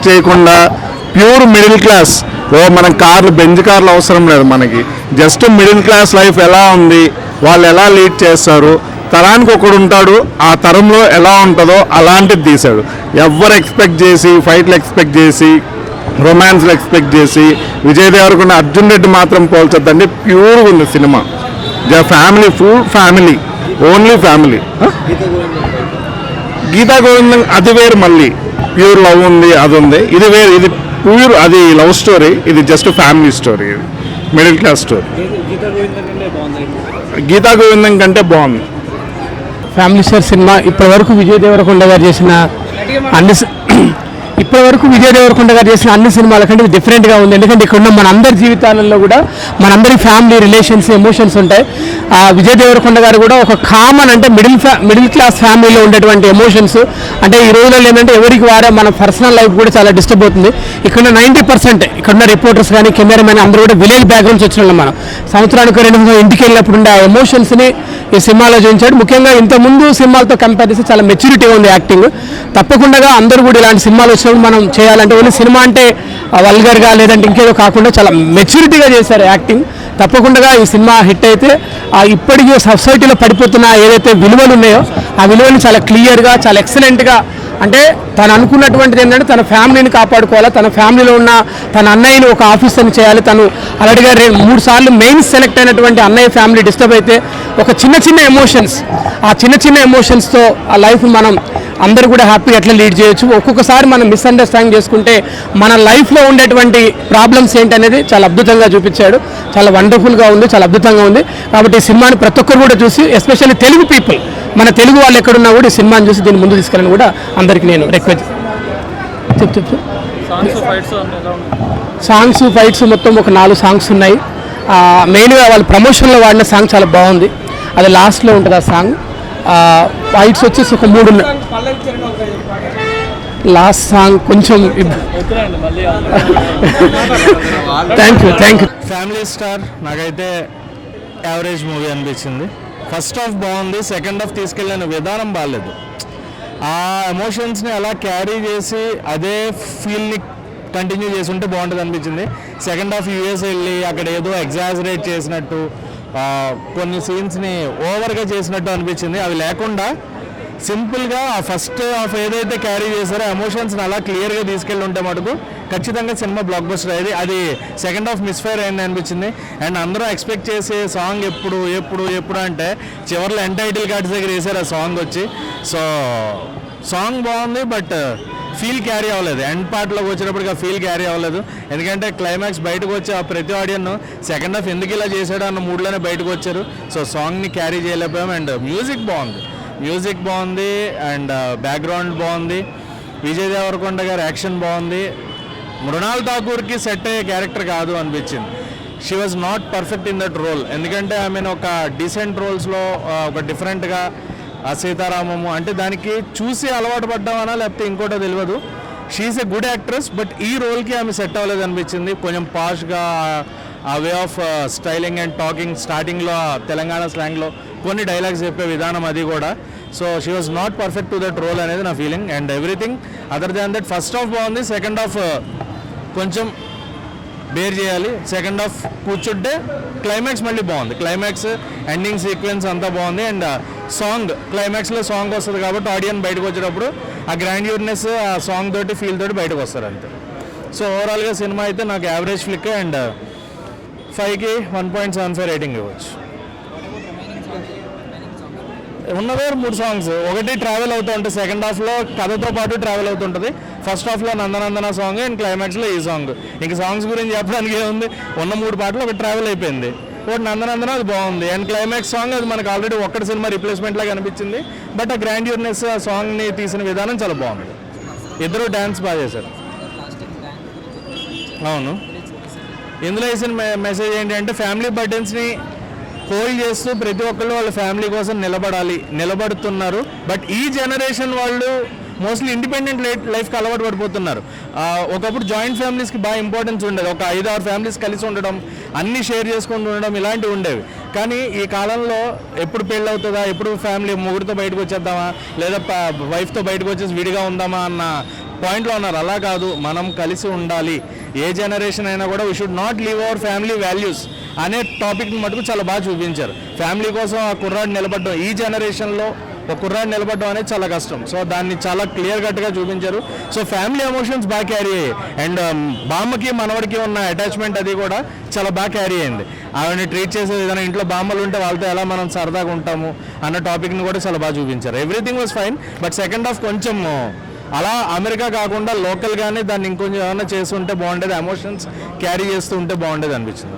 చేయకుండా pure middle class. మనం కార్లు, బెంజ్ కార్లు అవసరం లేదు మనకి. జస్ట్ మిడిల్ క్లాస్ లైఫ్ ఎలా ఉంది, వాళ్ళు ఎలా లీడ్ చేస్తారు, తరానికి ఒకడు ఉంటాడు, ఆ తరంలో ఎలా ఉంటుందో అలాంటిది తీశాడు. ఎవరు ఎక్స్పెక్ట్ చేసి ఫైట్లు ఎక్స్పెక్ట్ చేసి రొమాన్స్లు ఎక్స్పెక్ట్ చేసి విజయ్ దేవరకొండ అర్జున్ రెడ్డి మాత్రం పోల్చొద్దండి. ప్యూర్గా ఉంది సినిమా. Family, full family, only family. Geetha Govindam అది వేరు, మళ్ళీ ప్యూర్ లవ్ ఉంది, అది ఉంది. ఇది వేరు, ఇది ప్యూర్, అది లవ్ స్టోరీ, ఇది just family story, middle class story. Geetha Govindam కంటే బాగుంది. ఫ్యామిలీ స్టార్ సినిమా. ఇప్పటివరకు విజయ్ దేవరకొండ గారు చేసిన అన్ని సినిమాల కంటే డిఫరెంట్గా ఉంది. ఎందుకంటే ఇక్కడ ఉన్న మనందరి జీవితాలలో కూడా మనందరి ఫ్యామిలీ రిలేషన్స్, ఎమోషన్స్ ఉంటాయి. విజయ్ దేవరకొండ గారు కూడా ఒక కామన్, అంటే మిడిల్ క్లాస్ ఫ్యామిలీలో ఉండేటువంటి ఎమోషన్స్. అంటే ఈ రోజుల్లో ఏంటంటే ఎవరికి వారే మన పర్సనల్ లైఫ్ కూడా చాలా డిస్టర్బ్ అవుతుంది. ఇక్కడ 90% ఇక్కడున్న రిపోర్టర్స్ కానీ కెమెరామెన్ అందరూ కూడా విలేజ్ బ్యాక్గ్రౌండ్స్ వచ్చిన వాళ్ళం. మనం సంవత్సరానికి 2 ఇంటికి వెళ్ళినప్పుడు ఉండే ఆ ఎమోషన్స్ని ఈ సినిమాలో చూపించాడు. ముఖ్యంగా ఇంతకుముందు సినిమాలతో కంపేర్ చేస్తే చాలా మెచ్యూరిటీ ఉంది యాక్టింగ్. తప్పకుండా అందరూ కూడా ఇలాంటి సినిమాలు వచ్చినప్పుడు మనం చేయాలంటే, ఓన్లీ సినిమా అంటే వల్గర్గా లేదంటే ఇంకేదో కాకుండా చాలా మెచ్యూరిటీగా చేశారు యాక్టింగ్. తప్పకుండా ఈ సినిమా హిట్ అయితే ఇప్పటికీ సొసైటీలో పడిపోతున్న ఏదైతే విలువలు ఉన్నాయో ఆ విలువలు చాలా క్లియర్గా, చాలా ఎక్సలెంట్గా, అంటే తను అనుకున్నటువంటిది ఏంటంటే తన ఫ్యామిలీని కాపాడుకోవాలి, తన ఫ్యామిలీలో ఉన్న తన అన్నయ్యని ఒక ఆఫీసర్ని చేయాలి. తను ఆల్రెడీగా 3 సార్లు మెయిన్ సెలెక్ట్ అయినటువంటి అన్నయ్య ఫ్యామిలీ డిస్టర్బ్ అయితే ఒక చిన్న ఎమోషన్స్, ఆ చిన్న ఎమోషన్స్తో ఆ లైఫ్ మనం అందరూ కూడా హ్యాపీగా ఎట్లా లీడ్ చేయొచ్చు. ఒక్కొక్కసారి మనం మిస్అండర్స్టాండింగ్ చేసుకుంటే మన లైఫ్లో ఉండేటువంటి ప్రాబ్లమ్స్ ఏంటనేది చాలా అద్భుతంగా చూపించాడు. చాలా వండర్ఫుల్గా ఉంది, చాలా అద్భుతంగా ఉంది. కాబట్టి ఈ సినిమాని ప్రతి ఒక్కరు కూడా చూసి, ఎస్పెషల్లీ తెలుగు పీపుల్, మన తెలుగు వాళ్ళు ఎక్కడున్నా కూడా ఈ సినిమాని చూసి దీన్ని ముందు తీసుకెళ్ళని కూడా అందరికీ నేను రిక్వెస్ట్ చెప్పు. సాంగ్స్, ఫైట్స్ మొత్తం ఒక 4 సాంగ్స్ ఉన్నాయి. మెయిన్గా వాళ్ళు ప్రమోషన్లో వాడిన సాంగ్ చాలా బాగుంది, అది లాస్ట్లో ఉంటుంది ఆ సాంగ్. ఫైట్స్ వచ్చేసి ఒక 3 ఉన్నాయి. లాస్ట్ సాంగ్ కొంచెం థ్యాంక్ యూ. ఫ్యామిలీ స్టార్ నాకైతే యావరేజ్ మూవీ అనిపించింది. ఫస్ట్ హాఫ్ బాగుంది, సెకండ్ హాఫ్ తీసుకెళ్ళిన విధానం బాగాలేదు. ఆ ఎమోషన్స్ని అలా క్యారీ చేసి అదే ఫీల్ని కంటిన్యూ చేసి ఉంటే బాగుంటుంది అనిపించింది. సెకండ్ హాఫ్ యూఎస్ వెళ్ళి అక్కడ ఏదో ఎగ్జాజరేట్ చేసినట్టు, కొన్ని సీన్స్ని ఓవర్గా చేసినట్టు అనిపించింది. అవి లేకుండా సింపుల్గా ఆ ఫస్ట్ హాఫ్ ఏదైతే క్యారీ చేశారో ఎమోషన్స్ని అలా క్లియర్గా తీసుకెళ్ళి ఉంటే మటుకు ఖచ్చితంగా సినిమా బ్లాక్ బస్టర్ అయ్యేది. అది సెకండ్ హాఫ్ మిస్ఫైర్ అయింది అనిపించింది. అండ్ అందరూ ఎక్స్పెక్ట్ చేసే సాంగ్ ఎప్పుడు అంటే చివరిలో ఎంటైటిల్ కార్డ్స్ దగ్గర వేసారు ఆ సాంగ్ వచ్చి. సో సాంగ్ బాగుంది, బట్ ఫీల్ క్యారీ అవ్వలేదు. ఎండ్ పార్ట్లోకి వచ్చేటప్పటికి ఆ ఫీల్ క్యారీ అవ్వలేదు. ఎందుకంటే క్లైమాక్స్ బయటకు వచ్చి ఆ ప్రతి ఆడియన్ సెకండ్ హాఫ్ ఎందుకు ఇలా చేశాడు అన్న మూడ్లోనే బయటకు వచ్చారు. సో సాంగ్ని క్యారీ చేయలేకపోయాం. అండ్ మ్యూజిక్ బాగుంది అండ్ బ్యాక్గ్రౌండ్ బాగుంది. విజయ్ దేవరకొండ గారి యాక్షన్ బాగుంది. మృణాల్ ఠాకూర్కి సెట్ అయ్యే క్యారెక్టర్ కాదు అనిపించింది. She was not perfect in that role. ఎందుకంటే ఐ ఒక డీసెంట్ రోల్స్లో ఒక డిఫరెంట్గా సీతారామము అంటే దానికి చూసి అలవాటు పడ్డామనా లేకపోతే ఇంకోటో తెలియదు. She's a good actress, but ఈ రోల్కి ఆమె సెట్ అవ్వలేదు అనిపించింది. కొంచెం పాష్గా ఆ way of styling and talking, స్టార్టింగ్లో తెలంగాణ స్లాంగ్లో కొన్ని డైలాగ్స్ చెప్పే విధానం అది కూడా. So she was not perfect to that role అనేది నా feeling. And everything other than that first half బాగుంది, సెకండ్ హాఫ్ కొంచెం బేర్ చేయాలి. సెకండ్ హాఫ్ కూర్చుంటే క్లైమాక్స్ మళ్ళీ బాగుంది. క్లైమాక్స్ ఎండింగ్ సీక్వెన్స్ అంతా బాగుంది. అండ్ సాంగ్ క్లైమాక్స్లో సాంగ్ వస్తుంది కాబట్టి ఆడియన్స్ బయటకు వచ్చేటప్పుడు ఆ గ్రాండ్యూర్నెస్ ఆ సాంగ్ తోటి ఫీల్ తోటి బయటకు వస్తారు అంతే. సో ఓవరాల్గా సినిమా అయితే నాకు యావరేజ్ ఫ్లిక్. అండ్ 5కి 1.75 రేటింగ్ ఇవ్వచ్చు. ఉన్నదే 3 సాంగ్స్, ఒకటి ట్రావెల్ అవుతూ ఉంటుంది, సెకండ్ హాఫ్లో కథతో పాటు ట్రావెల్ అవుతుంటుంది. ఫస్ట్ హాఫ్లో నందనందన సాంగ్ అండ్ క్లైమాక్స్లో ఈ సాంగ్. ఇంక సాంగ్స్ గురించి చెప్పడానికి ఏముంది, ఉన్న 3 పాటలు ఒకటి ట్రావెల్ అయిపోయింది, ఒకటి నందనందన అది బాగుంది. అండ్ క్లైమాక్స్ సాంగ్ అది మనకు ఆల్రెడీ ఒక్కటి సినిమా రీప్లేస్మెంట్ లాగా అనిపించింది. బట్ ఆ గ్రాండ్యూర్నెస్ ఆ సాంగ్ని తీసిన విధానం చాలా బాగుంది. ఇద్దరు డ్యాన్స్ బాగా చేశారు. అవును, ఇందులో వేసిన మెసేజ్ ఏంటంటే ఫ్యామిలీ బర్డెన్స్ని హోల్డ్ చేస్తూ ప్రతి ఒక్కళ్ళు వాళ్ళ ఫ్యామిలీ కోసం నిలబడుతున్నారు. బట్ ఈ జనరేషన్ వాళ్ళు మోస్ట్లీ ఇండిపెండెంట్ లైఫ్కి అలవాటు పడిపోతున్నారు. ఒకప్పుడు జాయింట్ ఫ్యామిలీస్కి బాగా ఇంపార్టెన్స్ ఉండేది. ఒక 5-6 ఫ్యామిలీస్ కలిసి ఉండడం, అన్నీ షేర్ చేసుకుంటూ ఉండడం ఇలాంటివి ఉండేవి. కానీ ఈ కాలంలో ఎప్పుడు పెళ్ళి అవుతుందా, ఎప్పుడు ఫ్యామిలీ ముగ్గురితో బయటకు వచ్చేద్దామా, లేదా వైఫ్తో బయటకు వచ్చేసి విడిగా ఉందామా అన్న పాయింట్లో ఉన్నారు. అలా కాదు, మనం కలిసి ఉండాలి, ఏ జనరేషన్ అయినా కూడా we should not leave our family values అనే టాపిక్ని మటుకు చాలా బాగా చూపించారు. ఫ్యామిలీ కోసం ఆ కుర్రాడు నిలబడడం, ఈ జనరేషన్లో ఒక కుర్రాడు నిలబడడం అనేది చాలా కష్టం. సో దాన్ని చాలా క్లియర్ కట్గా చూపించారు. సో ఫ్యామిలీ ఎమోషన్స్ బాగా క్యారీ అయ్యాయి. అండ్ బామ్మకి మనవడికి ఉన్న అటాచ్మెంట్ అది కూడా చాలా బాగా క్యారీ అయింది. ఆవిడని ట్రీట్ చేసే విధానం, ఇంట్లో బామ్మలు ఉంటే వాళ్ళతో ఎలా మనం సరదాగా ఉంటాము అన్న టాపిక్ని కూడా చాలా బాగా చూపించారు. Everything was fine. But second half కొంచెం అలా అమెరికా కాకుండా లోకల్గానే దాన్ని ఇంకొంచెం ఏమైనా చేస్తుంటే బాగుండేది, ఎమోషన్స్ క్యారీ చేస్తూ ఉంటే బాగుండేది అనిపించింది.